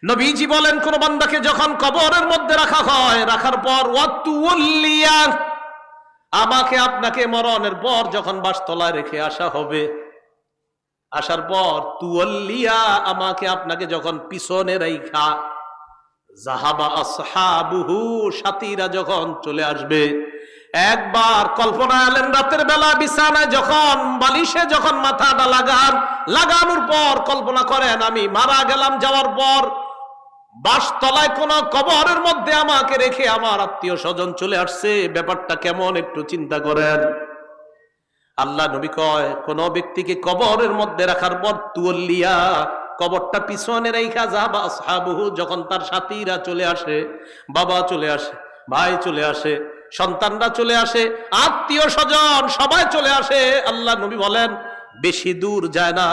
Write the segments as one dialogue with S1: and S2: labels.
S1: নবীজি বলেন, কোন বান্দাকে যখন কবরের মধ্যে রাখা হয়, রাখার পর ওয়াতুল্লিয়া, আমাকে আপনাকে মরণের পর যখন বাসতলায় রেখে আসা হবে, আসার পর তুয়াল্লিয়া, আমাকে আপনাকে যখন পিছনে রাইখা যাহাবা আসহাবুহু, সাথীরা যখন চলে আসবে। একবার কল্পনা আলেন, রাতের বেলা বিছানায় যখন বালিশে যখন মাথাটা লাগানোর পর কল্পনা করেন আমি মারা গেলাম, যাওয়ার পর বাসতলায় কোন কবরের মধ্যে আমাকে রেখে আমার আত্মীয় স্বজন চলে আসছে, ব্যাপারটা কেমন একটু চিন্তা করেন। আল্লাহ নবী কয়, কোন ব্যক্তিকে কবরের মধ্যে রাখার পর তুয়াল্লিয়া, কবরটা পিছনে রাইখা যাবা আসহাবুহু, যখন তার সাথীরা চলে আসে, বাবা চলে আসে, ভাই চলে আসে, সন্তানরা চলে আসে, আত্মীয় স্বজন সবাই চলে আসে, আল্লাহ নবী বলেন বেশি দূর যায় না,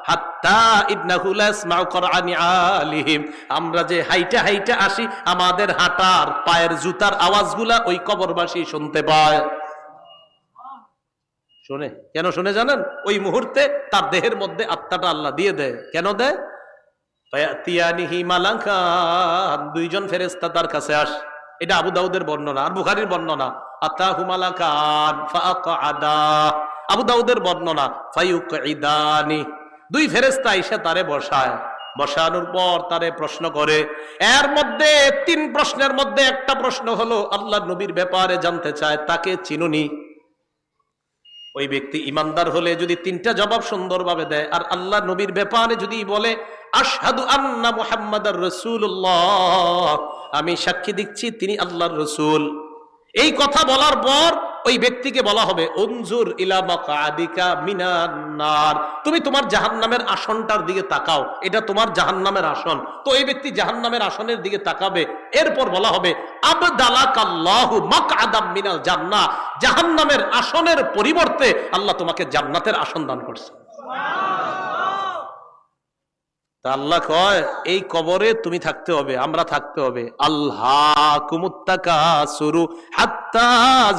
S1: হাত্তা ইন্নাহু লা ইয়াসমাউ কুরআনি আলিহিম, আমরা যে হাইটা হাইটা আসি, আমাদের হাঁটার পায়ের জুতার আওয়াজগুলা ওই কবরবাসী শুনতে পায়। শুনে, কেন শুনে জানেন? ওই মুহূর্তে তার দেহের মধ্যে আত্মাটা আল্লাহ দিয়ে দেয়। কেন দেয়? ফায়াতিয়ানিহি মালাকান, দুইজন ফেরেশতা তার কাছে আসে। এটা আবু দাউদের বর্ণনা আর বুখারীর বর্ণনা। আতাহু মালাকান ফাআকআদা, আবু দাউদের বর্ণনা ফায়ুকঈদানি, দুই ফেরেশতা এসে তারে বসায়, বসানোর পর তারে প্রশ্ন করে। এর মধ্যে তিন প্রশ্নের মধ্যে একটা প্রশ্ন হলো আল্লাহর নবীর ব্যাপারে জানতে চায়, তাকে চিনুনি? ওই ব্যক্তি ইমানদার হলে যদি তিনটা জবাব সুন্দরভাবে দেয়, আর আল্লাহ নবীর ব্যাপারে যদি বলে আশহাদু আন্না মুহাম্মাদার রাসূলুল্লাহ, আমি সাক্ষী দিচ্ছি তিনি আল্লাহর রাসূল, এই কথা বলার পর ওই ব্যক্তিকে বলা হবে উনজুর ইলা মাকআদিকা মিনান নার, তুমি তোমার জাহান্নামের আসনটার দিকে তাকাও, এটা তোমার জাহান্নামের আসন। তো এই ব্যক্তি জাহান্নামের আসনের দিকে তাকাবে। এরপর বলা হবে আবদালাকাল্লাহু মাকআদাম মিনাল জান্নাহ, জাহান্নামের আসনের পরিবর্তে আল্লাহ তোমাকে জান্নাতের আসন দান করছে। তা আল্লাহ কয়, এই কবরে তুমি থাকতে হবে, আমরা থাকতে হবে। আল্লাহকুমুত তাকাসুরু হাত্তা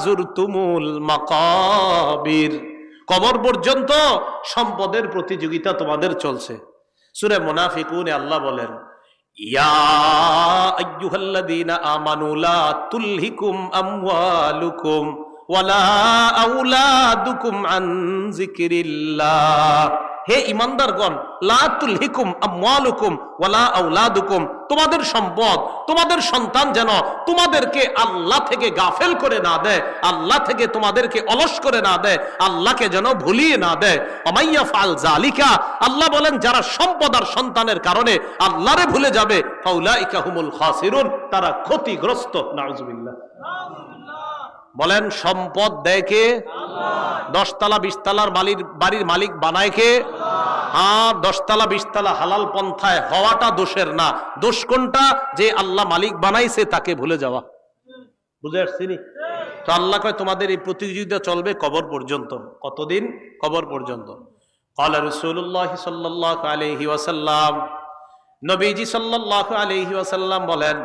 S1: যুরতুমুল মাকাবির, কবর পর্যন্ত সম্পদের প্রতিযোগিতা তোমাদের চলছে। সূরা মুনাফিকুনে আল্লাহ বলেন, ইয়া আইয়ুহাল্লাযীনা আমানু লা তুলহিকুম আমওয়ালুকুম ওয়ালা আওলাদুকুম আন যিকরিল্লাহ, হে ঈমানদারগণ, লা তুলহিকুম আমওয়ালুকুম ওয়ালা আওলাদুকুম, তোমাদের সম্পদ, তোমাদের সন্তান যেন তোমাদেরকে আল্লাহ থেকে গাফেল করে না দেয়, আল্লাহ থেকে তোমাদেরকে অলস করে না দেয়, আল্লাহকে যেন ভুলিয়ে না দেয়। ওমাইয়া ফাল জালিকা, আল্লাহ বলেন যারা সম্পদ আর সন্তানের কারণে আল্লাহরে ভুলে যাবে, ফাউলাইকা হুমুল খাসিরুন, তারা ক্ষতিগ্রস্ত। নাউজুবিল্লাহ। বলেন সম্পদ দেয় কে? 10 তলা 20 তলার বাড়ির মালিক বানায় কে? হ্যাঁ, 10 তলা 20 তলা হালাল পন্থায় হওয়াটা দোষের না। দোষ কোনটা? যে আল্লাহ মালিক বানাইছে তাকে ভুলে যাওয়া। বুঝে আসছি? তো আল্লাহ কয় তোমাদের এই প্রতিযোগিতা চলবে কবর পর্যন্ত। কতদিন? কবর পর্যন্ত। ক্বালা রাসূলুল্লাহ সাল্লাল্লাহু আলাইহি ওয়াসাল্লাম, নবীজি সাল্লাল্লাহু আলাইহি ওয়াসাল্লাম বলেন,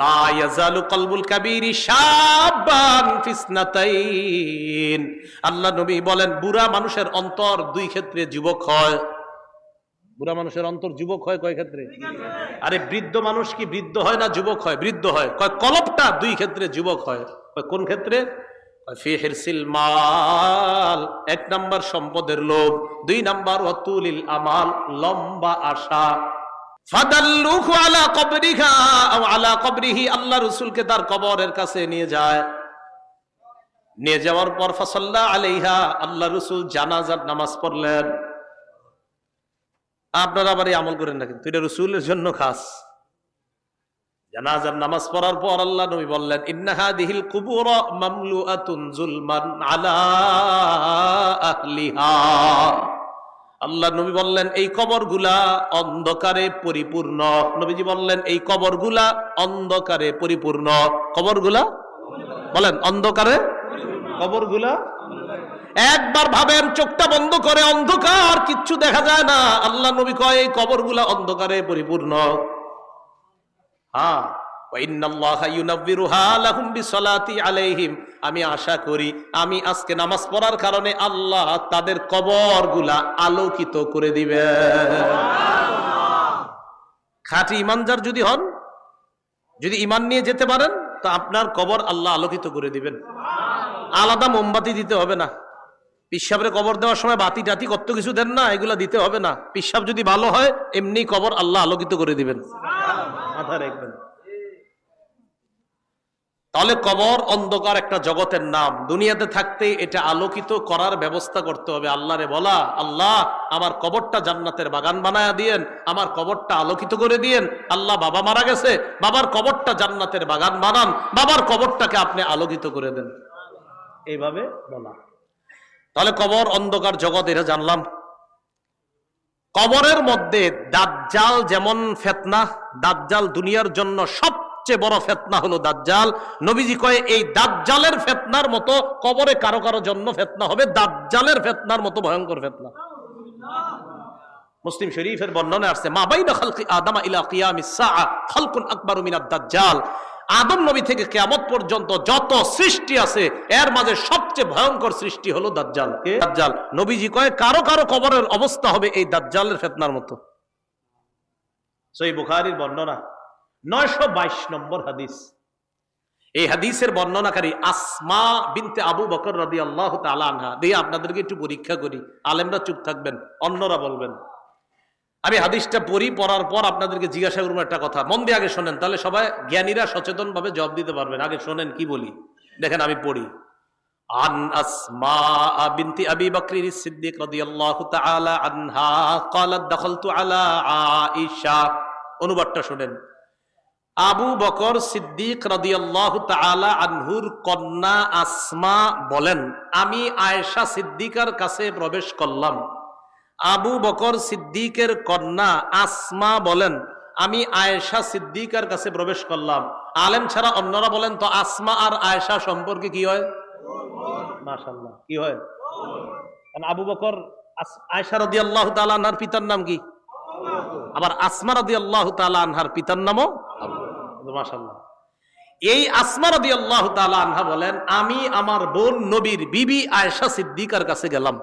S1: লা ইয়াজালু কলবুল কাবীরি শাবান ফিসনাতাইন, আল্লাহ নবী বলেন বুড়া মানুষের অন্তর দুই ক্ষেত্রে যুবক হয়। বুড়া মানুষের অন্তর যুবক হয় কয় ক্ষেত্রে? আরে বৃদ্ধ মানুষ কি বৃদ্ধ হয় না যুবক হয়? বৃদ্ধ হয়। কয় কলবটা দুই ক্ষেত্রে যুবক হয়। কয় কোন ক্ষেত্রে? ফি হিরসিল মাল, 1 নাম্বার সম্পদের লোভ, 2 নাম্বার ওয়াতুলিল আমাল, লম্বা আশা। ফাদাল্লুহু আলা কবরিহা আও আলা কবরিহি, আল্লাহ রাসূলকে তার কবরের কাছে নিয়ে যায়। নিয়ে যাওয়ার পর ফাসাল্লা আলাইহা, আল্লাহ রাসূল জানাজার নামাজ পড়লেন। আপনারা আবার এই আমল করেন না, কিন্তু এটা রাসূলের জন্য খাস। জানাজার নামাজ পড়ার পর আল্লাহ নবী বললেন, ইন্না হাদিহিল কুবুর মামলুআতুন যুলমান আলা আহলিহা, আল্লাহ নবী বললেন এই কবরগুলা অন্ধকারে পরিপূর্ণ। নবীজি বললেন এই কবরগুলা অন্ধকারে পরিপূর্ণ। কবরগুলা বলেন অন্ধকারে, কবরগুলা একবার ভাবেন, চোখটা বন্ধ করে, অন্ধকার, কিচ্ছু দেখা যায় না। আল্লাহ নবী কয় এই কবরগুলা অন্ধকারে পরিপূর্ণ। হ্যাঁ, আমি আশা করি আমি আজকে নামাজ পড়ার কারণে আল্লাহ তাদের কবরগুলা আলোকিত করে দিবে। খাঁটি ইমানদার যদি হন, যদি ইমান নিয়ে যেতে পারেন, তো আপনার কবর আল্লাহ আলোকিত করে দিবেন। আলাদা মোমবাতি দিতে হবে না। পিসাবের কবর দেওয়ার সময় বাতি টাতি কত কিছু দেন না, এগুলা দিতে হবে না। পিসাব যদি ভালো হয়, এমনি কবর আল্লাহ আলোকিত করে দিবেন। মাথায় রাখবেন। তাহলে কবর অন্ধকার একটা জগতের নাম। দুনিয়াতে থাকতে এটা আলোকিত করার ব্যবস্থা করতে হবে। আল্লাহরে বলা, আল্লাহ আমার কবরটা জান্নাতের বাগান বানায়া দিয়েন, আমার কবরটা আলোকিত করে দিয়েন। আল্লাহ বাবা মারা গেছে, বাবার কবরটা জান্নাতের বাগান বানান, বাবার কবরটাকে আপনি আলোকিত করে দেন, এইভাবে বলা। তাহলে কবর অন্ধকার জগৎ, এটা জানলাম। কবরের মধ্যে দাজ্জাল যেমন ফিতনা, দাজ্জাল দুনিয়ার জন্য সবচেয়ে বড় ফিতনা হলো দাজ্জাল। নবীজি কয় এই দাজ্জালের ফিতনার মতো কবরে কারো কারো জন্য ফিতনা হবে, দাজ্জালের ফিতনার মতো ভয়ঙ্কর ফিতনা। মুসলিম শরীফের বর্ণনা আসছে, মা বাইনা খালকি আদম ইলা কিয়ামিস সাআ খালকুন আকবারু মিনাদ দাজ্জাল। আদম নবী থেকে কিয়ামত পর্যন্ত যত সৃষ্টি আছে, এর মাঝে সবচেয়ে ভয়ঙ্কর সৃষ্টি হলো দাজ্জাল। দাজ্জাল নবীজি কয় কারো কারো কবরের অবস্থা হবে এই দাজ্জালের ফিতনার মতো। সহিহ বুখারীর বর্ণনা 922 নম্বর হাদিস। এই হাদিসের বর্ণনাকারী আসমা বিনতে আবু বকর রাদিয়াল্লাহু তাআলা আনহা। দিয়ে আপনাদেরকে একটু পরীক্ষা করি, আলেমরা চুপ থাকবেন, অন্যরা বলবেন। আমি হাদিসটা পড়ার পর আপনাদেরকে জিজ্ঞাসা করবো একটা কথা, মন দিয়ে আগে শোনেন, তাহলে সবাই জ্ঞানীরা সচেতন ভাবে জবাব দিতে পারবেন। আগে শোনেন কি বলি, দেখেন আমি পড়ি। আন আসমা বিনতি আবি বকর সিদ্দিক রাদিয়াল্লাহু তাআলা আনহা ক্বালাত দাখালতু আলা আয়েশা। অনুবাদটা শোনেন। আবু বকর সিদ্দিক রাদিয়াল্লাহু তাআলা আনহুর কন্যা আসমা বলেন, আমি আয়েশা সিদ্দিকার কাছে প্রবেশ করলাম। আবু বকর সিদ্দিকের কন্যা আসমা বলেন, আমি আয়েশা সিদ্দিকার কাছে প্রবেশ করলাম। আলেম ছাড়া অন্যরা বলেন তো আসমা আর আয়েশা সম্পর্কে কি হয়? মাশাআল্লাহ, কি হয়? কারণ আবু বকর আয়েশা রাদিয়াল্লাহু তাআলা আনহার পিতার নাম কি? আবার আসমা রাদিয়াল্লাহু তাআলা আনহার পিতার নামও আবু। মাশাআল্লাহ। এই আসমা রাদিয়াল্লাহু তাআলা আনহা বলেন, আমি আমার বোন নবীর বিবি আয়েশা সিদ্দিকার কাছে গেলাম।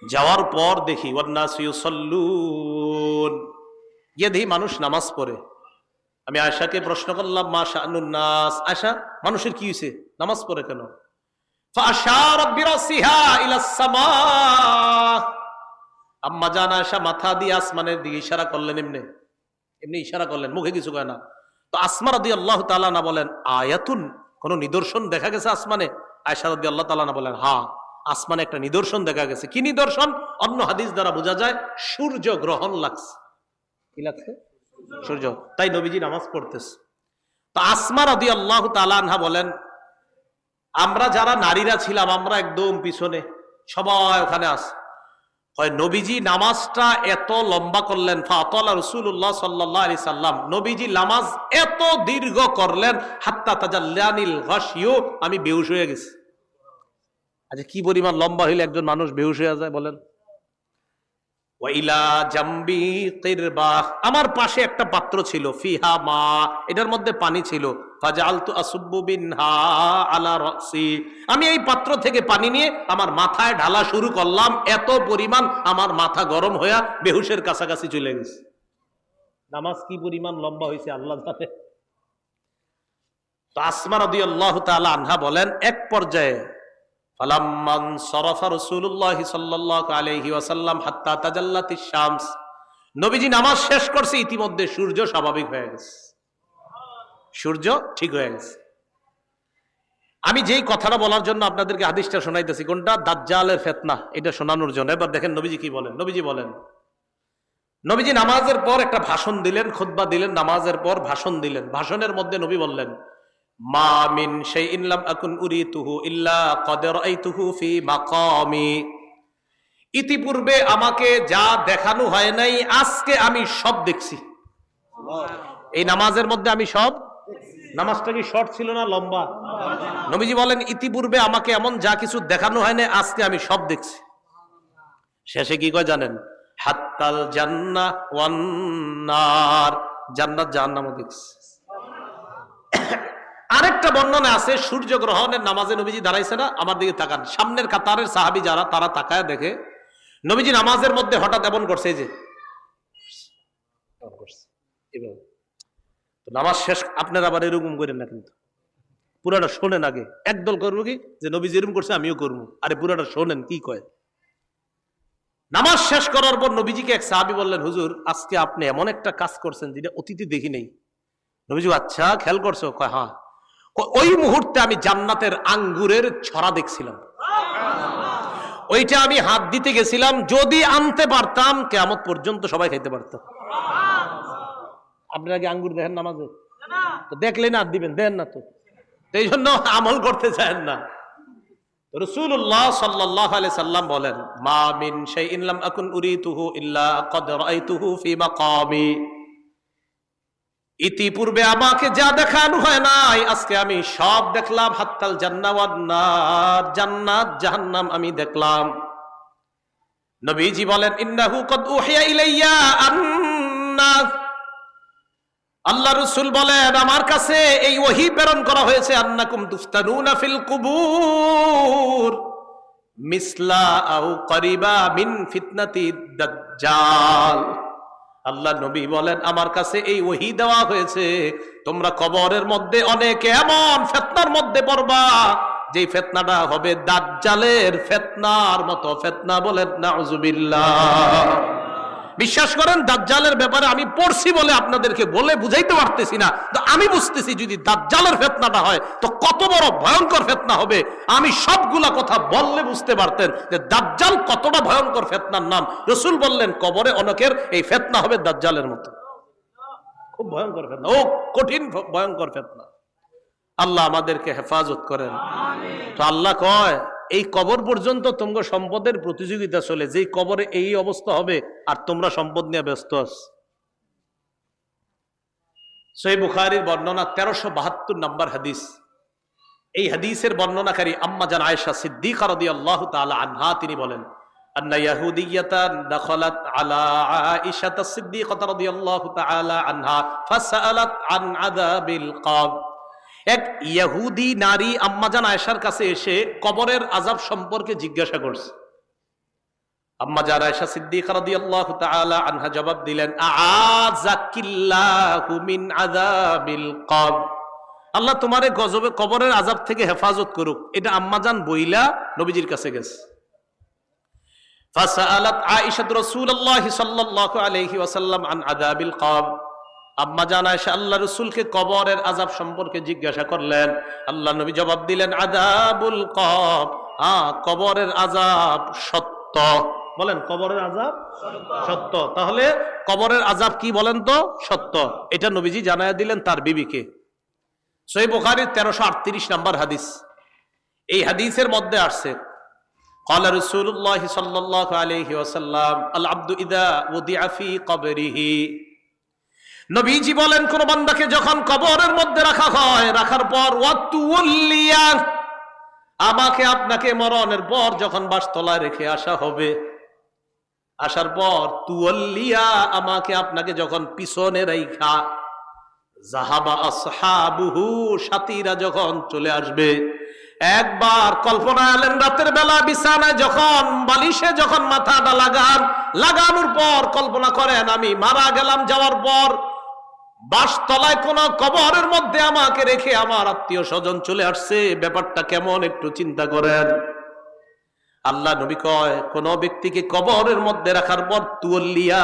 S1: যাওয়ার পর দেখি ওয়ান্নাসু ইউসাল্লুন, গিয়ে দেখি মানুষ নামাজ পড়ে। আমি আয়েশাকে প্রশ্ন করলাম, মা শাআনুন নাস, আয়েশা মানুষের কি হয়েছে, নামাজ পড়ে কেন? ফাআশারাত বিরাসিহা ইলাস সামা। আম্মা জান আয়েশা মাথা দিয়ে আসমানের দিকে ইশারা করলেন, এমনি ইশারা করলেন, মুখে কিছু কয় না। তো আসমা রাদিয়াল্লাহু তাআলা না বলেন, আয়াতুন, কোন নিদর্শন দেখা গেছে আসমানে? আয়েশা রাদিয়াল্লাহু তাআলা না বলেন, হ্যাঁ আসমানে একটা নিদর্শন দেখা গেছে। কি নিদর্শন? অন্য হাদিস দ্বারা বোঝা যায় সূর্য গ্রহণ লাগছে। কি লাগছে? সূর্য। তাই নবীজি নামাজ পড়তেছে। তো আসমা রাদিয়াল্লাহু তাআলা আনহা বলেন, আমরা যারা নারীরা ছিলাম আমরা একদম পিছনে, সবাই ওখানে আছে। নবীজি নামাজটা এত লম্বা করলেন, ফাতালা রাসূলুল্লাহ সাল্লাল্লাহু আলাইহি সাল্লাম, নবীজি নামাজ এত দীর্ঘ করলেন, হাত্তা তাজাল্লানিল গাশিয়ু, আমি বেহুশ হয়ে গেছি। আচ্ছা কি পরিমাণ লম্বা হইলে একজন মানুষ বেহুশ হয়ে যায় বলেন? ওয়াইলা জাম্বি কিরবা, আমার পাশে একটা পাত্র ছিল, ফিহা মা, এটার মধ্যে পানি ছিল। ফাজালতু আসুব্বু বিনহা আলা রাসি, আমি এই পাত্র থেকে পানি নিয়ে আমার মাথায় ঢালা শুরু করলাম। এত পরিমাণ আমার মাথা গরম হয়ে বেহুশের কাছাকাছি চলে গেছে। নামাজ কি পরিমাণ লম্বা হয়েছে আল্লাহ জানে। তো আসমা রাদিয়াল্লাহু তাআলা আনহা বলেন, এক পর্যায়ে ফালাম্মান সরাফা রাসূলুল্লাহ সাল্লাল্লাহু আলাইহি ওয়াসাল্লাম হাত্তা তাজাল্লাতিশ শামস, নবীজি নামাজ শেষ করছে, ইতিমধ্যে সূর্য স্বাভাবিক হয়ে গেছে, সূর্য ঠিক হয়ে গেছে। আমি যেই কথাটা বলার জন্য আপনাদেরকে হাদিসটা শোনাইতেছি, কোনটা? দাজ্জালের ফিতনা, এটা শোনানোর জন্য। এবার দেখেন নবীজি কি বলেন। নবীজি বলেন, নবীজি নামাজের পর একটা ভাষণ দিলেন, খুতবা দিলেন, নামাজের পর ভাষণ দিলেন। ভাষণের মধ্যে নবী বললেন, মা মিন শাইইন লাম আকুন উরিতুহু ইল্লা ক্বাদ রাআইতুহু ফি মাকামি, ইতিপূর্বে আমাকে যা দেখানো হয় নাই আজকে আমি সব দেখছি। এই নামাজের মধ্যে আমি সব। নামাজটা কি শর্ট ছিল না লম্বা? নবীজি বলেন, ইতিপূর্বে আমাকে এমন যা কিছু দেখানো হয় না আজকে আমি সব দেখছি। শেষে কি কয় জানেন? হাত্তাল জান্নাহ ওয়ান নার, জান্নাত জাহান্নামও দেখছি। আরেকটা বর্ণনা আছে, সূর্য গ্রহণের নামাজে নবীজি দাঁড়াইছে না, আমার দিকে তাকান, সামনের কাতারের সাহাবী যারা, তারা তাকায় দেখে নবীজি নামাজের মধ্যে হঠাৎ এমন করছে, যে করছে এভাবে। তো নামাজ শেষ আপনারা আবার এরকম করেন না, কিন্তু পুরাটা শোনেন আগে। একদল করবো কি যে নবীজি এরকম করছে আমিও করবো, আরে পুরাটা শোনেন কি কয়। নামাজ শেষ করার পর নবীজিকে এক সাহাবী বললেন, হুজুর আজকে আপনি এমন একটা কাজ করছেন যেটা অতীতে দেখি নেই। নবীজি আচ্ছা খেয়াল করছো? কয় হ্যাঁ। ওই মুহূর্তে আমি জান্নাতের আঙ্গুরের ছড়া দেখছিলাম, ওইটা আমি হাত দিতে গেছিলাম, যদি আনতে পারতাম কিয়ামত পর্যন্ত সবাই খাইতে পারতাম। আপনারা কি আঙ্গুর দেখেন নামাজে? তো দেখলেই না হাত দিবেন, দেন না তো, এই জন্য আমল করতে চান না। রাসূলুল্লাহ সাল্লাল্লাহু আলাইহি সাল্লাম বলেন, মা মিন শাইইন লাম আকুন উরিতুহু ইল্লা ক্বাদ রাআইতুহু ফি মাকামি। ইতিপূর্বে আমাকে যা দেখানো হয় নাই আজকে আমি সব দেখলাম। হাত্তাল জান্নাহ ওয়ান নার, জান্নাত জাহান্নাম আমি দেখলাম। নবীজি বলেন, ইন্নাহু ক্বাদ উহিয়া ইলাইয়া আন্না, আল্লাহ রাসূল বলেন আমার কাছে এই ওহী প্রেরণ করা হয়েছে, আন্নাকুম তুফতানুনা ফিল কুবুর মিসলা আও করিবা মিন ফিতনাতি দাজ্জাল। আল্লাহ নবী বলেন আমার কাছে এই ওহী দেওয়া হয়েছে, তোমরা কবরের মধ্যে অনেকে এমন ফিতনার মধ্যে পড়বা যে ফিতনাটা হবে দাজ্জালের ফিতনার মতো ফিতনা। বলেন নাউজুবিল্লাহ। বিশ্বাস করেন দাজ্জালের ব্যাপারে আমি পড়ছি বলে আপনাদেরকে বলে বুঝাইতে পারতেছি না, তো আমি বুঝতেছি যদি দাজ্জালের ফিতনাটা হয় তো কত বড় ভয়ঙ্কর ফিতনা হবে। আমি সবগুলা কথা বললে বুঝতে পারতেন যে দাজ্জাল কতটা ভয়ঙ্কর ফিতনার নাম। রাসূল বললেন কবরে অনেকের এই ফিতনা হবে দাজ্জালের মতো, খুব ভয়ঙ্কর ফিতনা, ও কঠিন ভয়ঙ্কর ফিতনা। আল্লাহ আমাদেরকে হেফাজত করেন। তো আল্লাহ কয় এই কবর পর্যন্ত তোমরা সম্পদের প্রতিযোগিতা চলে, যেই কবরে এই অবস্থা হবে আর তোমরা সম্পদ নিয়ে ব্যস্ত আছো। সহিহ বুখারীর বর্ণনা 1372 নম্বর হাদিস। এই হাদিসের বর্ণনাকারী আম্মা জান আয়েশা সিদ্দিকা রাদিয়াল্লাহু তাআলা আনহা, তিনি বলেন আন্না ইয়াহুদিয়াতান দাখালাত আলা আয়েশা সিদ্দিকা রাদিয়াল্লাহু তাআলা আনহা ফাসালাত আন আযাবিল কবর। এক ইহুদি নারী আম্মাজান আয়েশার কাছে এসে কবরের আযাব সম্পর্কে জিজ্ঞাসা করছে। আম্মাজান আয়েশা সিদ্দিকা রাদিয়াল্লাহু তাআলা আনহা জবাব দিলেন, আযাকিল্লাহু মিন আযাবিল কবর, আল্লাহ তোমারে গজবে কবরের আযাব থেকে হেফাজত করুক। এটা আম্মাজান বইলা নবীজির কাছে গেছে। ফাসালাত আয়েশা রাসূলুল্লাহ সাল্লাল্লাহু আলাইহি ওয়াসাল্লাম আন আযাবিল কবর। আম্মা জান আয়েশা আল্লাহ রাসূলকে কবরের আযাব সম্পর্কে জিজ্ঞাসা করলেন। আল্লাহ নবী জবাব দিলেন, আযাবুল কবর, কবরের আযাব সত্য। বলেন কবরের আযাব সত্য। তাহলে কবরের আযাব কি বলেন তো? সত্য। এটা নবীজি জানায়া দিলেন তার বিবিকে। সহিহ বুখারীর 1338 নম্বর হাদিস। এই হাদিসের মধ্যে আসছে ক্বালা রাসূলুল্লাহ সাল্লাল্লাহু আলাইহি ওয়াসাল্লাম, আল আবদু ইযা উদিআ ফি কবরিহি, নবীজি বলেন কোন বান্দাকে যখন কবরের মধ্যে রাখা হয়, রাখার পর ওয়াতুল্লিয়া, আমাকে আপনাকে মরণের পর যখন বাসতলায় রেখে আসা হবে, আসার পর তুওয়াল্লিয়া, আমাকে আপনাকে যখন পিছনে রাইখা, যাহাবা আসহাবুহু, সাথীরা যখন চলে আসবে। একবার কল্পনা এলেন রাতের বেলা বিছানায় যখন বালিশে যখন মাথাটা লাগানোর পর কল্পনা করেন আমি মারা গেলাম, যাওয়ার পর বাসতলায় কোন কবরের মধ্যে আমাকে রেখে আমার আত্মীয় স্বজন চলে আসছে, ব্যাপারটা কেমন একটু চিন্তা করেন। আল্লাহ নবী কয় কোন ব্যক্তিকে কবরের মধ্যে রাখার পর তুওয়াল্লিয়া,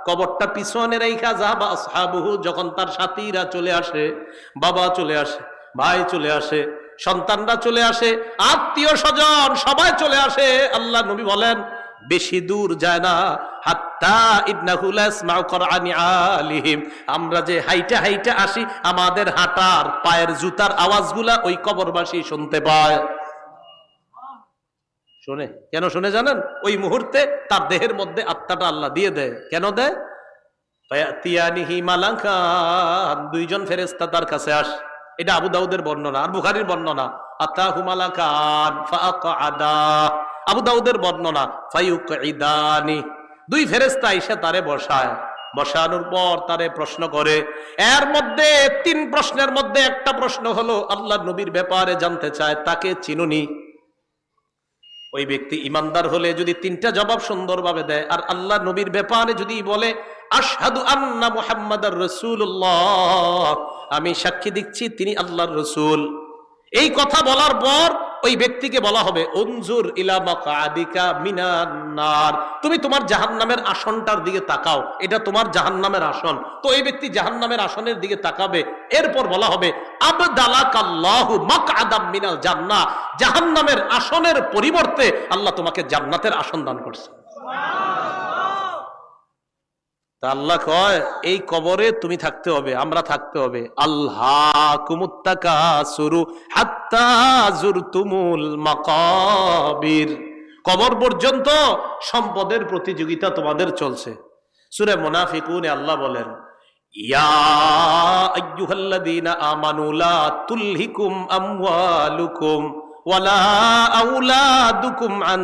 S1: কবরটা পিছনে রাইখা, যাবা আসহাবুহু, যখন তার সাথীরা চলে আসে, বাবা চলে আসে, ভাই চলে আসে, সন্তানরা চলে আসে, আত্মীয় স্বজন সবাই চলে আসে, আল্লাহ নবী বলেন বেশি দূর যায় না, হাত্তা ইন্নাহু লা ইয়াসমাউ কুরআনি আলিহিম, আমরা যে হাইটা হাইটা আসি আমাদের হাঁটার পায়ের জুতার আওয়াজগুলা ওই কবরবাসী শুনতে পায়। শুনে কেন শুনে জানেন? ওই মুহূর্তে তার দেহের মধ্যে আত্মাটা আল্লাহ দিয়ে দেয়। কেন দেয়? ফায়াতিয়ানিহি মালাকান, দুইজন ফেরেশতা তার কাছে আসে। এটা আবু দাউদের বর্ণনা আর বুখারীর বর্ণনা। আতাহু মালাকান ফাআকআদা, আবু দাউদের বর্ণনা ফায়ুকঈদানি, দুই ফেরেশতা এসে তারে বসায়, বসানোর পর তারে প্রশ্ন করে। এর মধ্যে তিন প্রশ্নের মধ্যে একটা প্রশ্ন হলো আল্লাহ নবীর ব্যাপারে জানতে চায়, তাকে চিনুনি? ওই ব্যক্তি ইমানদার হলে যদি তিনটা জবাব সুন্দরভাবে দেয়, আর আল্লাহ নবীর ব্যাপারে যদি বলে আশহাদু আন্না মুহাম্মাদার রাসূলুল্লাহ, আমি সাক্ষী দিচ্ছি তিনি আল্লাহর রাসূল। এই কথা বলার পর ওই ব্যক্তিকে বলা হবে উনজুর ইলা মাকআদিকা মিনান নার, তুমি তোমার জাহান্নামের আসনটার দিকে তাকাও, এটা তোমার জাহান্নামের আসন। তো এই ব্যক্তি জাহান্নামের আসনের দিকে তাকাবে। এরপর বলা হবে আবদালাকাল্লাহু মাকআদাম মিনাল জান্নাহ, জাহান্নামের আসনের পরিবর্তে আল্লাহ তোমাকে জান্নাতের আসন দান করছে। আল্লাহ কয় এই কবরে তুমি থাকতে হবে, আমরা থাকতে হবে। আল্লাহকুমুত তাকাসুরু হাত্তা যুরতুমুল মাকাবির, কবর পর্যন্ত সম্পদের প্রতিযোগিতা তোমাদের চলছে। সূরা মুনাফিকুনে আল্লাহ বলেন ইয়া আইয়ুহাল্লাযীনা আমানু লা তুলহিকুম আমওয়ালুকুম ওয়ালা আওলাদুকুম আন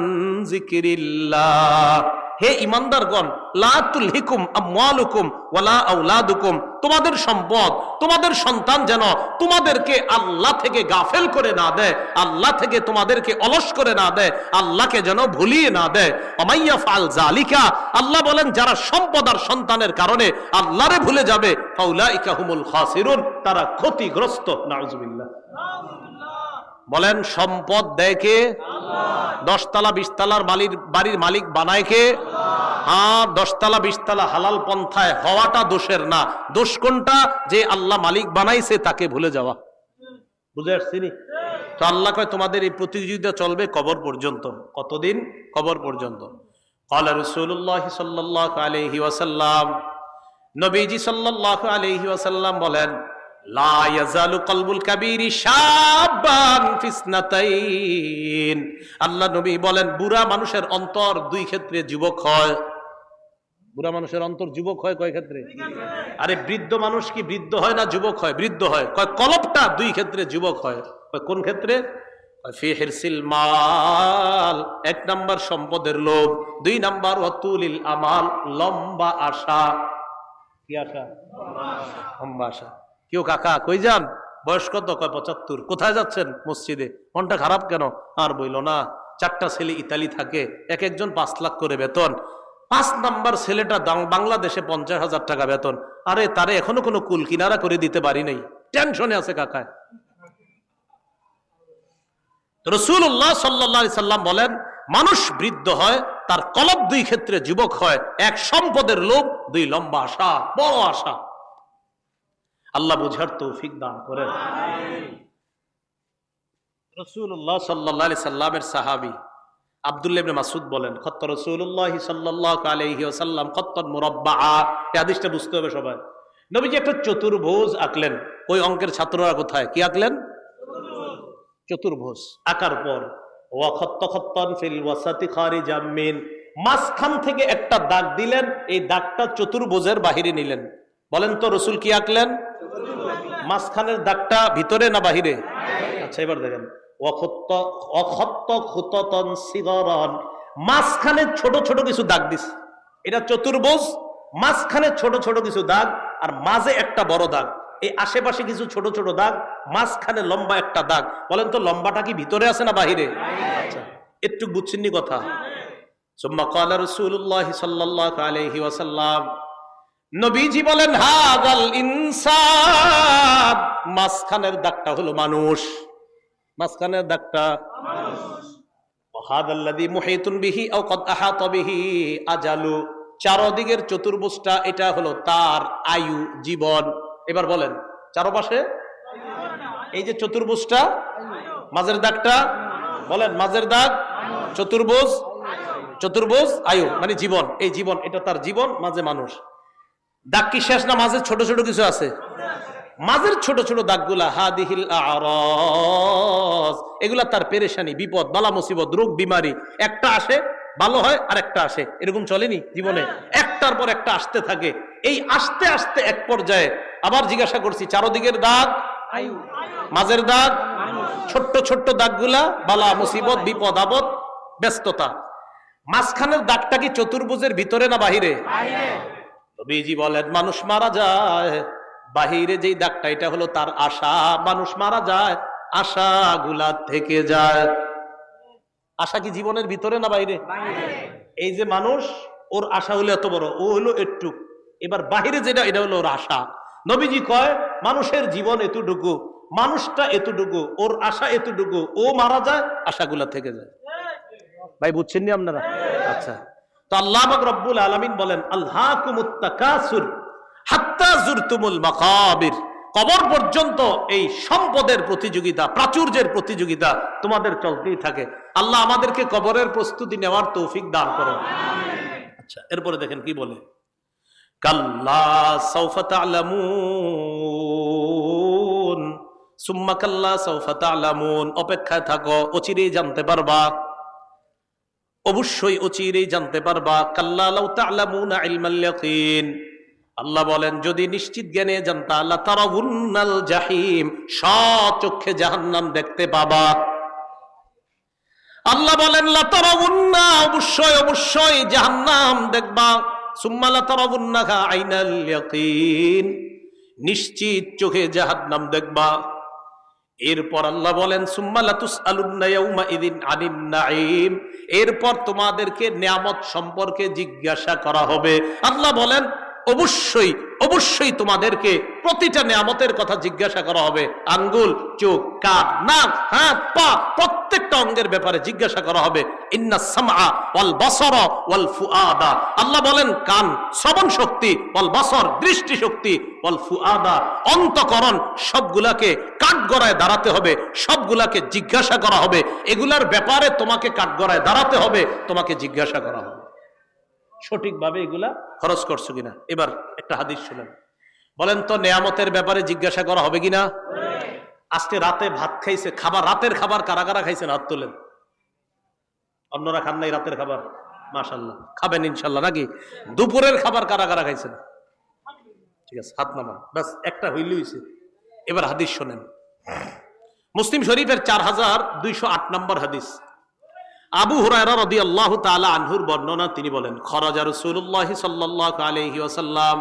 S1: যিকরিল্লাহ, হে ঈমানদারগণ, লা তুলহিকুম আমওয়ালুকুম ওয়ালা আওলাদুকুম, তোমাদের সম্পদ, তোমাদের সন্তান যেন তোমাদেরকে আল্লাহ থেকে গাফেল করে না দেয়, আল্লাহ থেকে তোমাদেরকে অলস করে না দেয়, আল্লাহকে যেন ভুলিয়ে না দেয়। ওমাইয়া ফাল জালিকা, আল্লাহ বলেন যারা সম্পদ আর সন্তানের কারণে আল্লাহরে ভুলে যাবে, ফাউলাইকা হুমুল খাসিরুন, তারা ক্ষতিগ্রস্ত। নাউজুবিল্লাহ। বলেন সম্পদ দেয় কে? 10 তলা 20 তলার বাড়ির মালিক বানায় কে? হ্যাঁ, 10 তলা 20 তলা হালাল পন্থায় হওয়াটা দোষের না, দোষ কোনটা? যে আল্লাহ মালিক বানাইছে তাকে ভুলে যাওয়া। বুঝে আসছি? তো আল্লাহ কয় তোমাদের এই প্রতিযোগিতা চলবে কবর পর্যন্ত। কতদিন? কবর পর্যন্ত। ক্বালা রাসূলুল্লাহ সাল্লাল্লাহু আলাইহি ওয়াসাল্লাম, নবীজি সাল্লাল্লাহু আলাইহি ওয়াসাল্লাম বলেন লা ইয়াজালু কলবুল কাবীরি শাবান ফিসনাতাইন, আল্লাহ নবী বলেন বুড়া মানুষের অন্তর দুই ক্ষেত্রে যুবক হয়। বুড়া মানুষের অন্তর যুবক হয় কয় ক্ষেত্রে? আরে বৃদ্ধ মানুষ কি বৃদ্ধ হয় না যুবক হয়? বৃদ্ধ হয়। কয় কলবটা দুই ক্ষেত্রে যুবক হয়। কোন ক্ষেত্রে? ফি হিরসিল মাল, 1 নাম্বার সম্পদের লোভ, 2 নাম্বার ওয়াতুলিল আমাল, লম্বা আশা। কি আশা? লম্বা আশা। কেউ কাকা কই যান? বয়স কত? কয় 75। কোথায় যাচ্ছেন? মসজিদে। মনটা খারাপ কেন? আর বইল না, 4টা ছেলে ইতালি থাকে, এক একজন 5 লাখ করে বেতন। 5 নাম্বার ছেলেটা বাংলাদেশে 50,000 টাকা বেতন। আরে তারে এখনো কোনো কুল কিনারা করে দিতে পারি নাই, টেনশনে আছে কাকায়। রাসূলুল্লাহ সাল্লাল্লাহু আলাইহি সাল্লাম বলেন মানুষ বৃদ্ধ হয়, তার কলব দুই ক্ষেত্রে যুবক হয়। 1 সম্পদের লোভ, 2 লম্বা আশা, বড় আশা। আল্লাহ বুঝার তৌফিক দান করেন। রাসূলুল্লাহ সাল্লাল্লাহু আলাইহি সাল্লামের সাহাবী আব্দুল্লাহ ইবনে মাসউদ বলেন খত্ত রাসূলুল্লাহ সাল্লাল্লাহু আলাইহি ওয়াসাল্লাম খত্তান মুরাব্বাআ, এই হাদিসটা বুঝতে হবে সবাই। নবীজি একটা চতুর্ভুজ আঁকলেন। ওই অঙ্কের ছাত্ররা কোথায়? কি আঁকলেন? চতুর্ভুজ আঁকার পর ওয়া খত্ত খত্তান ফিল ওয়াসাতি খারিজাম মিন, মাঝখান থেকে একটা দাগ দিলেন, এই দাগটা চতুর্ভুজের বাহিরে নিলেন। বলেন তো রাসূল কি আঁকলেন? মাঝখানের দাগটা ভিতরে না বাহিরে? আচ্ছা এবার দেখেন মাঝখানে ছোট ছোট কিছু দাগ দিছে। এটা চতুর্ভুজ, মাঝখানে ছোট ছোট কিছু দাগ, আর মাঝে একটা বড় দাগ। এই আশেপাশে কিছু ছোট ছোট দাগ, মাঝখানে লম্বা একটা দাগ। বলেন তো লম্বাটা কি ভিতরে আছে না বাহিরে? আচ্ছা একটু বুঝছেন নি কথা? সুম্মা ক্বালা রাসূলুল্লাহ সাল্লাল্লাহু আলাইহি ওয়াসাল্লাম, নবীজি বলেন হাযাল ইনসান, মাঝখানের দাগটা হলো মানুষ। মাঝখানের দাগটা মানুষ। ওয়াহাদাল্লাযী মুহিতুন বিহি আও ক্বাদ আহাতা বিহি আজালু, চারদিকের চতুর্ভুজটা এটা হলো তার আয়ু, জীবন। এবার বলেন চারপাশে এই যে চতুর্ভুজটা, মাঝের দাগটা বলেন, মাঝের দাগ চতুর্ভুজ, চতুর্ভুজ আয়ু মানে জীবন। এই জীবন, এটা তার জীবন, মাঝে মানুষ। দাগ কি শেষ না মাঝে ছোট ছোট কিছু আছে? মাঝের ছোট ছোট দাগগুলা হাদিহিল আরাজ, এগুলা তার পেরেশানি, বিপদ, বালা মুসিবত, রোগ বিমারি। একটা আসে ভালো হয় আর একটা আসে, এরকম চলেনি জীবনে? একটার পর একটা আসতে থাকে। এই আসতে আসতে এক পর্যায়ে আবার জিজ্ঞাসা করছি, চারদিকের দাগ আয়ু, মাঝের দাগ ছোট্ট ছোট্ট দাগগুলা বালা মুসিবত, বিপদ আপদ, ব্যস্ততা। মাঝখানের দাগটা কি চতুর্ভুজের ভিতরে না বাহিরে? নবীজি বলেন মানুষ মারা যায়, বাহিরে যেই দাগটা এটা হলো তার আশা। মানুষ মারা যায়, আশাগুলা থেকে যায়। আশা কি জীবনের ভিতরে না বাইরে? এই যে মানুষ, ওর আশা হলো এত বড়, ও হলো একটু। এবার বাহিরে যেটা, এটা হলো ওর আশা। নবীজি কয় মানুষের জীবন এতটুকু, মানুষটা এতটুকু, ওর আশা এতটুকু, ও মারা যায় আশাগুলা থেকে যায়। ভাই বুঝছেন নি আপনারা? আচ্ছা, তো আল্লাহ পাক রব্বুল আলামিন বলেন আলহাকুমুত তাকাসুর হাত্তা জুরতুমুল মাকাবির, কবর পর্যন্ত এই সম্পদের প্রতিযোগিতা, প্রাচুর্যের প্রতিযোগিতা তোমাদের চলতেই থাকে। আল্লাহ আমাদেরকে কবরের প্রস্তুতি নেওয়ার তৌফিক দান করুন। আচ্ছা, এরপরে দেখেন কি বলে, কাল্লা সাউফা তা'লামুন সুম্মা কাল্লা সাউফা তা'লামুন, অপেক্ষায় থাকো, অচিরেই জানতে পারবা, অবশ্যই অচিরেই জানতে পারবা। কাল্লা লাউ তা'লামুনা ইলমাল ইয়াকিন, আল্লাহ বলেন যদি নিশ্চিত জ্ঞানে জানতা লাতারাউন্নাল জাহিম, স্বচক্ষে জাহান্নাম দেখতে পাবা। আল্লাহ বলেন লাতারাউন্না, অবশ্যই অবশ্যই জাহান্নাম দেখবা। সুম্মা লাতারাউন্নাহা আইনাল ইয়াকিন, নিশ্চিত চোখে জাহান্নাম দেখবা। এরপর আল্লাহ বলেন সুম্মা লাতুসআলুন্না ইয়াউমা ইযিন আনিন নাঈম, এরপর তোমাদেরকে নিয়ামত সম্পর্কে জিজ্ঞাসা করা হবে। আল্লাহ বলেন অবশ্যই অবশ্যই তোমাদেরকে প্রতিটা নিয়ামতের কথা জিজ্ঞাসা করা হবে। আঙ্গুল, চোখ, কান, নাক, হাত, পা, প্রত্যেকটা অঙ্গের ব্যাপারে জিজ্ঞাসা করা হবে। ইন্নাস সামআ ওয়াল বাসারা ওয়াল ফুআদা, আল্লাহ বলেন কান শ্রবণ শক্তি, ওয়াল বাসর দৃষ্টি শক্তি, ওয়াল ফুআদা অন্তঃকরণ, সবগুলাকে কাঠগড়ায় দাঁড়াতে হবে, সবগুলাকে জিজ্ঞাসা করা হবে। এগুলার ব্যাপারে তোমাকে কাঠগড়ায় দাঁড়াতে হবে, তোমাকে জিজ্ঞাসা করা হবে সঠিকভাবে এগুলা খরচ করছো কিনা। এবার একটা হাদিস শুনেন, বলেন তো নেয়ামতের ব্যাপারে জিজ্ঞাসা করা হবে কিনা? আজকে রাতে ভাত খাইছে, খাবার, রাতের খাবার কারা কারা খাইছেন হাত তোলেন। অন্যরা খান নাই রাতের খাবার? মাশাআল্লাহ, খাবেন ইনশাআল্লাহ নাকি? দুপুরের খাবার কারা কারা খাইছেন? ঠিক আছে, হাত নামান, বাস একটা হইল হইছে। এবার হাদিস শোনেন, মুসলিম শরীফের 4208 নম্বর হাদিস। আবু হুরায়রা রাদিয়াল্লাহু তাআলা আনহুর বর্ণনা, তিনি বলেন খরাজা রাসূলুল্লাহ সাল্লাল্লাহু আলাইহি ওয়াসাল্লাম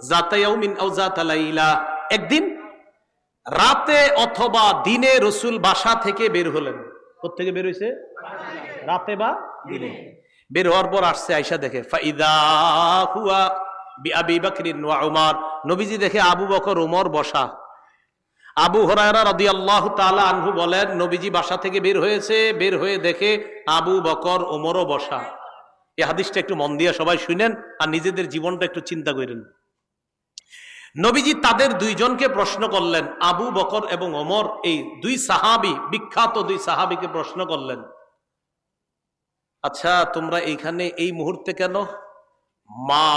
S1: যাতা ইয়াউমিন আও যাতা লাইলা, একদিন রাতে অথবা দিনে রাসূল বাসা থেকে বের হলেন। কোথা থেকে বের হইছে? রাতে বা দিনে। বের হওয়ার পর আসছে, আয়েশা দেখে ফাইদা হুয়া বিআবি বকর ওয়া উমর, নবীজি দেখে আবু বকর ওমর বসা। আবু হুরায়রা রাদিয়াল্লাহু তাআলা আনহু বলেন নবীজি বাসা থেকে বের হয়েছে, বের হয়ে দেখে আবু বকর ওমরও বসা। এই হাদিসটা একটু মন দিয়ে সবাই শুনেন আর নিজেদের জীবনটা একটু চিন্তা করেন। নবীজি তাদের দুইজনকে প্রশ্ন করলেন, আবু বকর এবং ওমর, এই দুই সাহাবী, বিখ্যাত দুই সাহাবীকে প্রশ্ন করলেন, আচ্ছা তোমরা এইখানে এই মুহূর্তে কেন? মা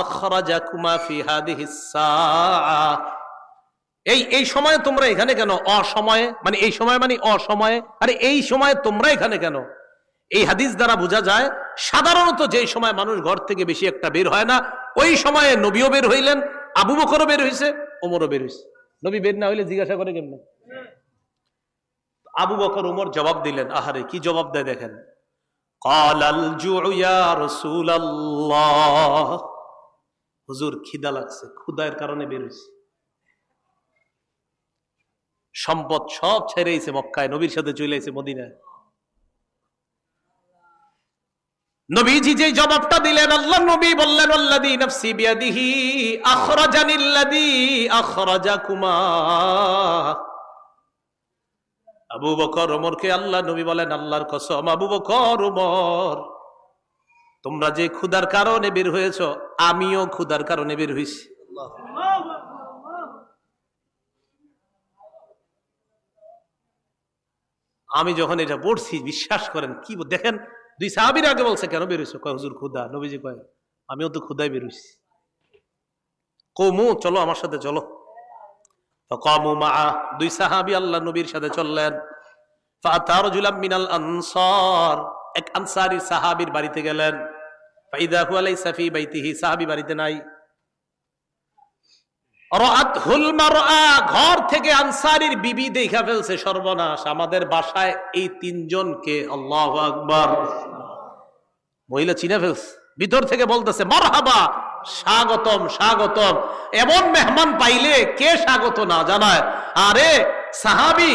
S1: আখরাজাকুমা ফি হাদিহিস সাআ, এই সময়ে তোমরা এখানে কেন? অসময়ে মানে এই সময় মানে অসময়ে, আরে এই সময়ে তোমরা এখানে কেন? এই হাদিস দ্বারা বোঝা যায় সাধারণত যে সময় মানুষ ঘর থেকে বেশি একটা বের হয় না, ওই সময়ে নবীও বের হইলেন, আবু বকরও বের হইছে, ওমরও বের হইছে। নবী বের না হইলে জিজ্ঞাসা করে কেমনে? আবু বকর ওমর জবাব দিলেন, আহারে কি জবাব দেয় দেখেন, ক্বালাল জুউ ইয়া রাসূলুল্লাহ, হুজুর খিদা লাগছে, ক্ষুধার কারণে বের হইছে। সম্পদ সব ছেড়েছে মক্কায়, নবীর সাথে চলে এসেছে মদিনায়। নবীজি যে জবাবটা দিলেন, আল্লাহ নবী বললেন আল্লাযী নাফসি বিয়াদিহি আখরাজানিল্লাযী আখরাজাকুমা। আবু বকর ওমরকে আল্লাহ নবী বলেন, আল্লাহর কসম আবু বকর ওমর, তোমরা যে ক্ষুধার কারণে বের হয়েছ, আমিও ক্ষুধার কারণে বের হইছি। আমি যখন এটা পড়ছি, বিশ্বাস করেন কি দেখেন, দুই সাহাবীর আগে বলছে কেন বের হইছো? কয় হুজুর ক্ষুধা। নবীজি কয় আমিও তো ক্ষুধায় বের হইছি। কওমু চলো আমার সাথে চলো। ফাকামু মাআ, দুই সাহাবী আল্লাহ নবীর সাথে চললেন। ফাআতা রাজুলাম মিনাল আনসার, এক আনসারী সাহাবীর বাড়িতে গেলেন। ফাইদা হুয়া লাইসা ফি বাইতিহি, সাহাবী বাড়িতে নাই। রাআতহুল মারআ, ঘর থেকে আনসারীর বিবি দেখা ফেলছে, সর্বনাশ, আমাদের বাসায় এই তিনজনকে, আল্লাহু আকবার, মহিলা চিনে ফেলছে। ভিতর থেকে বলতেছে মারহাবা, স্বাগতম স্বাগতম। এমন মেহমান পাইলে কে স্বাগত না জানায়? আরে সাহাবী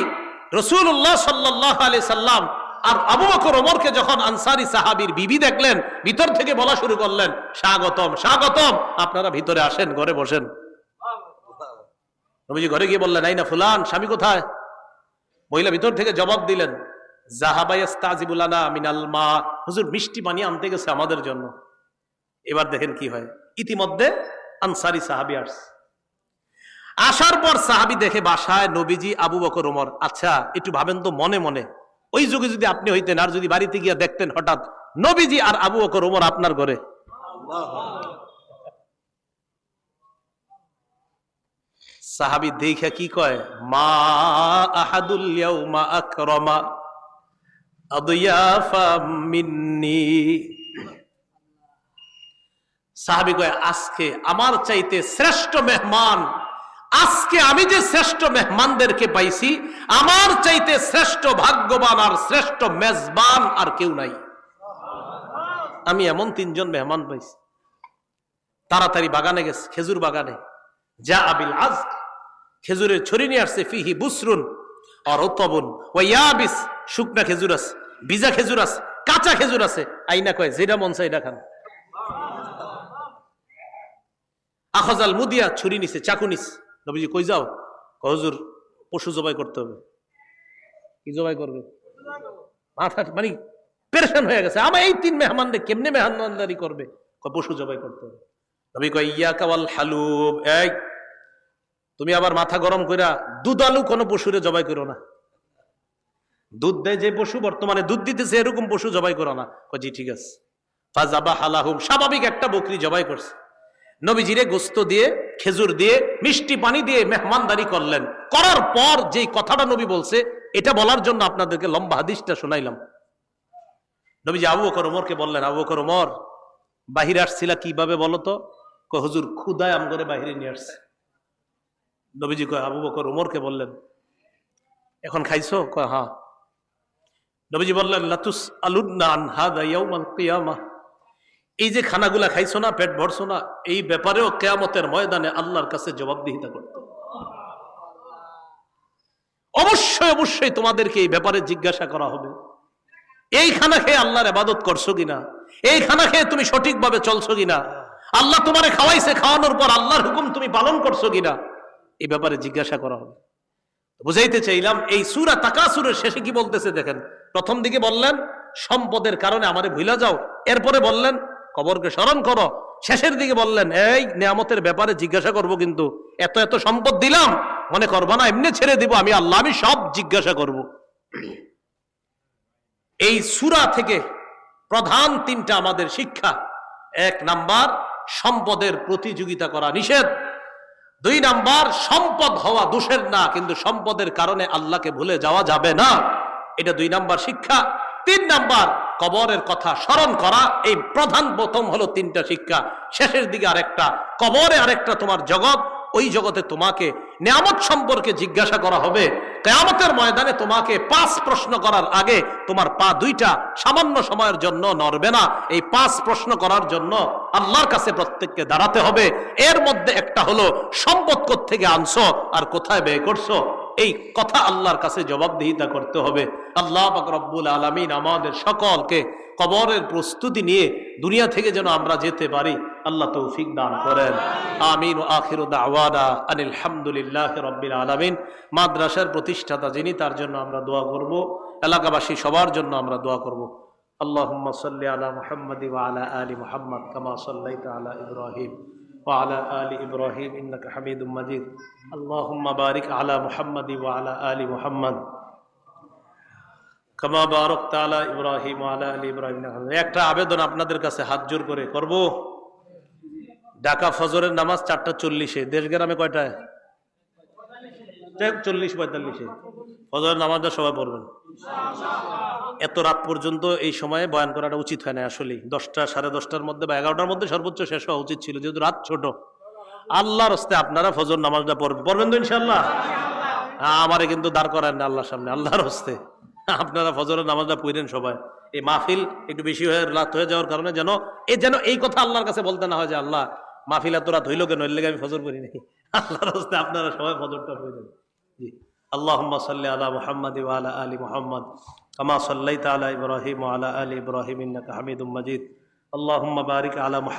S1: রাসূলুল্লাহ সাল্লাল্লাহু আলাইহি সাল্লাম আর আবু বকর ওমরকে যখন আনসারী সাহাবীর বিবি দেখলেন, ভিতর থেকে বলা শুরু করলেন, স্বাগতম স্বাগতম, আপনারা ভিতরে আসেন, ঘরে বসেন। নবীজি ঘরে গিয়ে বললেন, আইনা ফুলান, স্বামী কোথায়? মহিলা ভিতর থেকে জবাব দিলেন, যাহাবা ইস্তাজিবু লানা মিনাল মা, হুজুর মিষ্টি পানি আনতে গেছে আমাদের জন্য। এবার দেখেন কি হয়, ইতিমধ্যে আনসারী সাহাবী আসছে। আসার পর সাহাবী দেখে বাসায় নবীজি, আবু বকর ওমর। আচ্ছা একটু ভাবেন তো মনে মনে, ওই যুগে যদি আপনি হইতেন আর যদি বাড়িতে গিয়ে দেখতেন হঠাৎ নবীজি আর আবু বকর ওমর আপনার ঘরে, সাহাবী দেখে কি কয়, মা আহাদুল ইয়াউমা আকরামা আদিয়াফা মিন্নি। সাহাবী কয়, আজকে আমার চাইতে শ্রেষ্ঠ মেহমান, আজকে আমি যে শ্রেষ্ঠ মেহমানদেরকে পাইছি, আমার চাইতে শ্রেষ্ঠ ভাগ্যবান আর শ্রেষ্ঠ মেজবান আর কেউ নাই। আমি এমন 3 জন মেহমান পাইছি। তাড়াতাড়ি বাগানে গেছে, খেজুর বাগানে। যা আবিল আজক, খেজুরের ছড়ি নিয়ে আসছে, ফিহি বুসরুন আর রতবুন ওয়া ইয়াবিস, শুকনা খেজুর আছে, ভিজা খেজুর আছে, কাঁচা খেজুর আছে। আইনা কয়, যেটা মন চায় এটা খান। আখজাল মুদিয়া, ছুরি নিছে, চাকু নিছে। নবীজি কই যাও? হুজুর পশু জবাই করতে হবে। কি জবাই করবে? মাথা মানে পেরেশান হয়ে গেছে, আমার এই 3 মেহমানদের কেমনে মেহমানদারি করবে? পশু জবাই করতে হবে। নবী কয়, ইয়াকা ওয়াল হালুব, এই তুমি আবার মাথা গরম কইরা দুধালু কোনো পশুরে জবাই করো না। দুধ দেয় যে পশু, বর্তমানে দুধ দিতেছে, এরকম পশু জবাই করো না। জি ঠিক আছে। ফাজাবা হালাহুম, স্বাভাবিক একটা বকরি জবাই করছে। নবীজিরে গোস্ত দিয়ে, খেজুর দিয়ে, মিষ্টি পানি দিয়ে মেহমানদারি করলেন। করার পর যেই কথাটা নবী বলছে, এটা বলার জন্য আপনাদেরকে লম্বা হাদিসটা শোনাইলাম। নবীজি আবু বকর ওমরকে বললেন, আবু বকর ওমর, বাহিরে আসছিলা কিভাবে বলো তো? কয়, হুজুর ক্ষুধায় আম করে বাহিরে নিয়ে আসছে। নবীজি কয়, আবু বকর ওমরকে বললেন, এখন খাইছো? কয় হ্যাঁ। নবীজি বললেন, লাতুস আলুন্না আন হাদা ইয়াউমাল কিয়ামাহ, এই যে খানাগুলা খাইছো না, পেট ভরছো না, এই ব্যাপারেও কিয়ামতের ময়দানে আল্লাহর কাছে জবাবদিহিতা করতে হবে। অবশ্যই অবশ্যই তোমাদেরকে এই ব্যাপারে জিজ্ঞাসা করা হবে। এই খানা খেয়ে আল্লাহর ইবাদত করছো কিনা, এই খানা খেয়ে তুমি সঠিকভাবে চলছো কিনা, আল্লাহ তোমারে খাওয়াইছে, খাওয়ানোর পর আল্লাহর হুকুম তুমি পালন করছো কিনা, এই ব্যাপারে জিজ্ঞাসা করা হবে। বুঝাইতে চাইলাম, এই সূরা তাকাসুরের শেষে কি বলতেছে দেখেন। প্রথম দিকে বললেন সম্পদের কারণে আমারে ভুলা যাও, এরপরে বললেন কবরকে স্মরণ করো, শেষের দিকে বললেন এই নিয়ামতের ব্যাপারে জিজ্ঞাসা করব, কিন্তু এত এত সম্পদ দিলাম মনে করবা না এমনি ছেড়ে দিব, আমি আল্লাহ, আমি সব জিজ্ঞাসা করব। এই সূরা থেকে প্রধান 3টা আমাদের শিক্ষা। 1 নাম্বার, সম্পদের প্রতিযোগিতা করা নিষেধ। 2 নাম্বার, সম্পদ হওয়া দোষের না, কিন্তু সম্পদের কারণে আল্লাহকে ভুলে যাওয়া যাবে না, এটা 2 নাম্বার শিক্ষা। 3 নাম্বার, কবরের কথা স্মরণ করা। এই প্রধান প্রথম হলো 3টা শিক্ষা। শেষের দিকে আরেকটা, কবরে আরেকটা তোমার জগৎ, ওই জগতে তোমাকে নিয়ামত সম্পর্কে জিজ্ঞাসা করা হবে। কিয়ামতের ময়দানে তোমাকে 5 প্রশ্ন করার আগে তোমার পা 2টা সামান্য সময়ের জন্য নড়বে না। এই 5 প্রশ্ন করার জন্য আল্লাহর কাছে প্রত্যেককে দাঁড়াতে হবে। এর মধ্যে একটা হলো সম্পদ কোত্থেকে আনছো আর কোথায় ব্যয় করছো, এই কথা আল্লাহর কাছে জবাবদিহিতা করতে হবে। আল্লাহ পাক রব্বুল আলামিন আমাদের সকলকে কবরের প্রস্তুতি নিয়ে দুনিয়া থেকে যেন আমরা যেতে পারি, আল্লাহ তৌফিক দান করেন। আমিন। ওয়া আখিরু দাওয়ানা আনিল হামদুলিল্লাহি রাব্বিল আলামিন। মাদ্রাসার প্রতিষ্ঠাতা যিনি, তার জন্য আমরা দোয়া করব, এলাকাবাসী সবার জন্য আমরা দোয়া করব। আল্লাহুম্মা সাল্লি আলা মুহাম্মাদি ওয়া আলা আলি মুহাম্মাদ কামা সাল্লাইতা আলা ইব্রাহিম ওয়া আলা আলি ইব্রাহিম ইন্নাকা হামিদুম মাজিদ। আল্লাহুম্মা বারিক আলা মুহাম্মাদি ওয়া আলা আলি মুহাম্মাদ কামা বারাকতা আলা ইব্রাহিম ওয়া আলা আলি ইব্রাহিম। একটা আবেদন আপনাদের কাছে হাত জোর করে করব। ঢাকা ফজরের নামাজ 4:40-এ, দেশ গ্রামে কয়টায়? 40-45-এ ফজরের নামাজটা সবাই পড়বেন। এত রাত পর্যন্ত এই সময়ে বয়ান করাটা উচিত হয় না আসলে। 10টা, 10:30টার মধ্যে বা 11টার মধ্যে সর্বোচ্চ শেষ হওয়া উচিত ছিল, যেহেতু রাত ছোট। আল্লাহর হস্তে আপনারা ফজর নামাজটা পড়বেন তো ইনশাআল্লাহ। আমারে কিন্তু দাঁড় করেন না আল্লাহর সামনে, আল্লাহর হস্তে আপনারা ফজরের নামাজটা পড়েন সবাই। এই মাহফিল একটু বেশি হয়ে রাত হয়ে যাওয়ার কারণে যেন এই কথা আল্লাহর কাছে বলতে না হয় যে আল্লাহ মাহফিল এত রাত হইল কেন, এর লেগে আমি ফজর পড়ি নাকি। আল্লাহর হস্তে আপনারা সবাই ফজরটা পড়েন। জি, আল্লাহুম্মা সাল্লি আলা মুহাম্মাদি ওয়া আলা আলি মুহাম্মাদ কামা সাল্লাইতা আলা ইব্রাহিম ওয়া আলা আলি ইব্রাহিম ইন্নাকা হামিদুম মাজিদ। আল্লাহুম্মা বারিক আলা